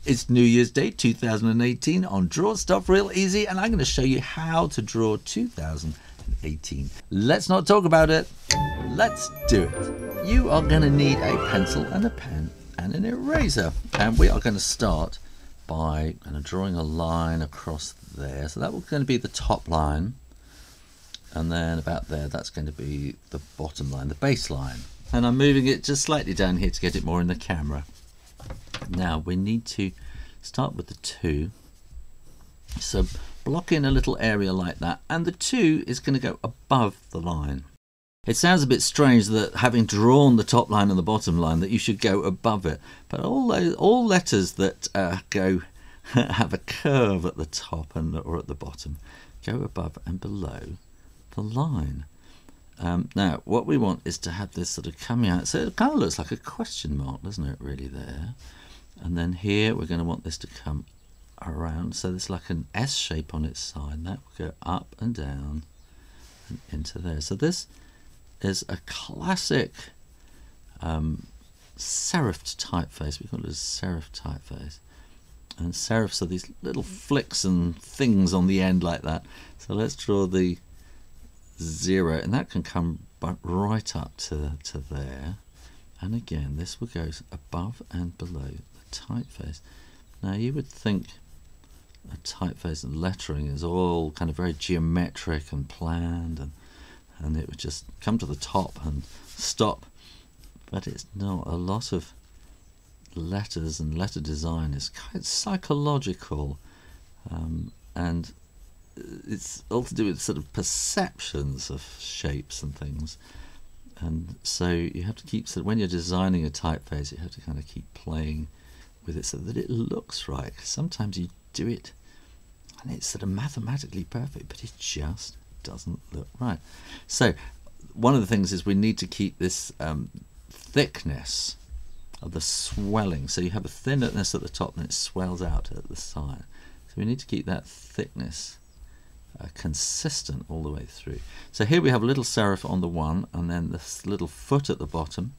It's New Year's Day 2018 on Draw Stuff Real Easy, and I'm going to show you how to draw 2018. Let's not talk about it, let's do it. You are going to need a pencil and a pen and an eraser, and we are going to start by drawing a line across there. So that was going to be the top line, and then about there that's going to be the bottom line, the base line. And I'm moving it just slightly down here to get it more in the camera. Now we need to start with the 2. So block in a little area like that, and the 2 is going to go above the line. It sounds a bit strange that having drawn the top line and the bottom line that you should go above it, but all letters that go have a curve at the top or at the bottom go above and below the line. Now what we want is to have this sort of coming out, so it kind of looks like a question mark, doesn't it, really, there. And then here we're going to want this to come around, so there's like an S shape on its side. That will go up and down and into there. So this is a classic serif typeface. We call it a serif typeface. And serifs are these little flicks and things on the end like that. So let's draw the 0, and that can come right up to there. And again, this will go above and below the typeface. Now you would think a typeface and lettering is all kind of very geometric and planned, and it would just come to the top and stop, but it's not. A lot of letters and letter design is quite psychological, and it's all to do with sort of perceptions of shapes and things. And so you have to keep, so when you're designing a typeface, you have to kind of keep playing with it so that it looks right. Sometimes you do it and it's sort of mathematically perfect, but it just doesn't look right. So one of the things is we need to keep this thickness of the swelling. So you have a thinness at the top and it swells out at the side. So we need to keep that thickness consistent all the way through. So here we have a little serif on the 1, and then this little foot at the bottom.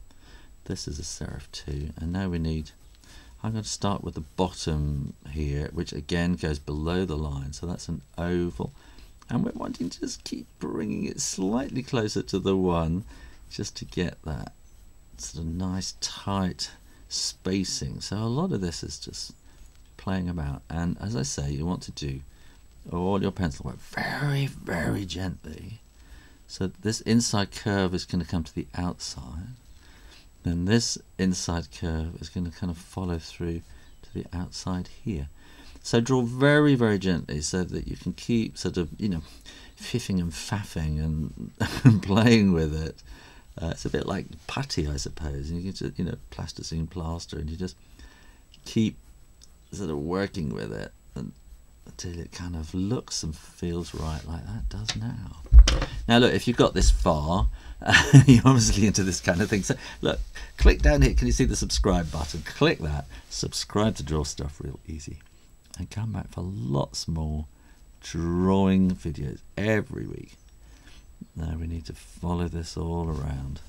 This is a serif 2, and now we need, I'm going to start with the bottom here, which again goes below the line. So that's an oval, and we're wanting to just keep bringing it slightly closer to the 1 just to get that sort of nice tight spacing. So a lot of this is just playing about, and as I say, you want to do all your pencil work very, very gently. So this inside curve is going to come to the outside, then this inside curve is going to kind of follow through to the outside here. So draw very, very gently so that you can keep sort of, fiffing and faffing and playing with it. It's a bit like putty, I suppose, and you can just, plasticine plaster, and you just keep sort of working with it until it kind of looks and feels right, like that does now. Now look, if you've got this far, you're obviously into this kind of thing. So look, click down here. Can you see the subscribe button? Click that. Subscribe to Draw Stuff Real Easy, and come back for lots more drawing videos every week. Now we need to follow this all around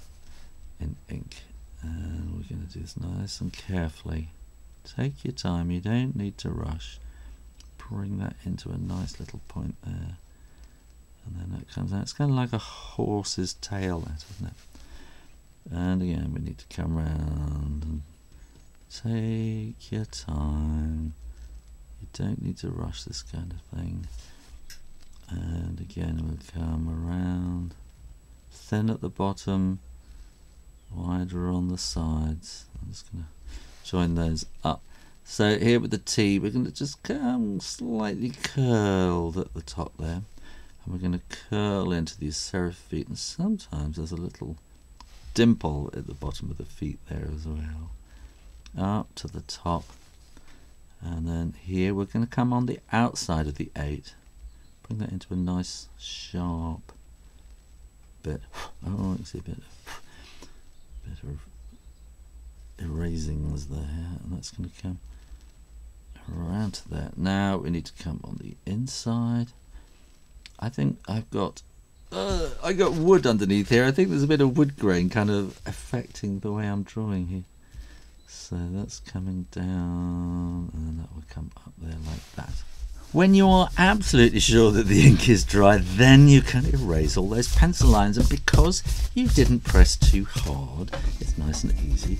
in ink, and we're going to do this nice and carefully. Take your time, you don't need to rush. Bring that into a nice little point there, and then that comes out. It's kind of like a horse's tail, that, isn't it? And again, we need to come round and take your time. You don't need to rush this kind of thing. And again, we'll come around, thin at the bottom, wider on the sides. I'm just going to join those up. So here with the T, we're going to just come slightly curled at the top there, and we're going to curl into these serif feet, and sometimes there's a little dimple at the bottom of the feet there as well, up to the top. And then here we're going to come on the outside of the 8, bring that into a nice sharp bit. Oh, you see a bit of erasings there, and that's going to come around to there. Now we need to come on the inside. I think I've got I got wood underneath here. I think there's a bit of wood grain kind of affecting the way I'm drawing here. So that's coming down, and When you are absolutely sure that the ink is dry, then you can erase all those pencil lines, and because you didn't press too hard, it's nice and easy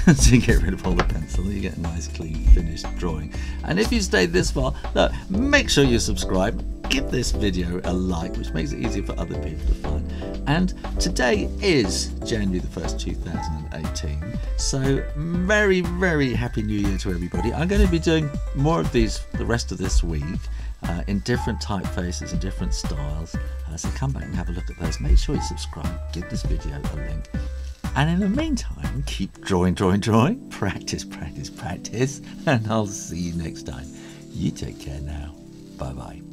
to get rid of all the pencil. You get a nice clean finished drawing. And if you stayed this far, look, make sure you subscribe, give this video a like, which makes it easier for other people to find. And today is January the 1st 2018, so very, very happy New Year to everybody. I'm going to be doing more of these the rest of this week in different typefaces and different styles, so come back and have a look at those. Make sure you subscribe, give this video a link, and in the meantime keep drawing, practice, and I'll see you next time. You take care now. Bye bye.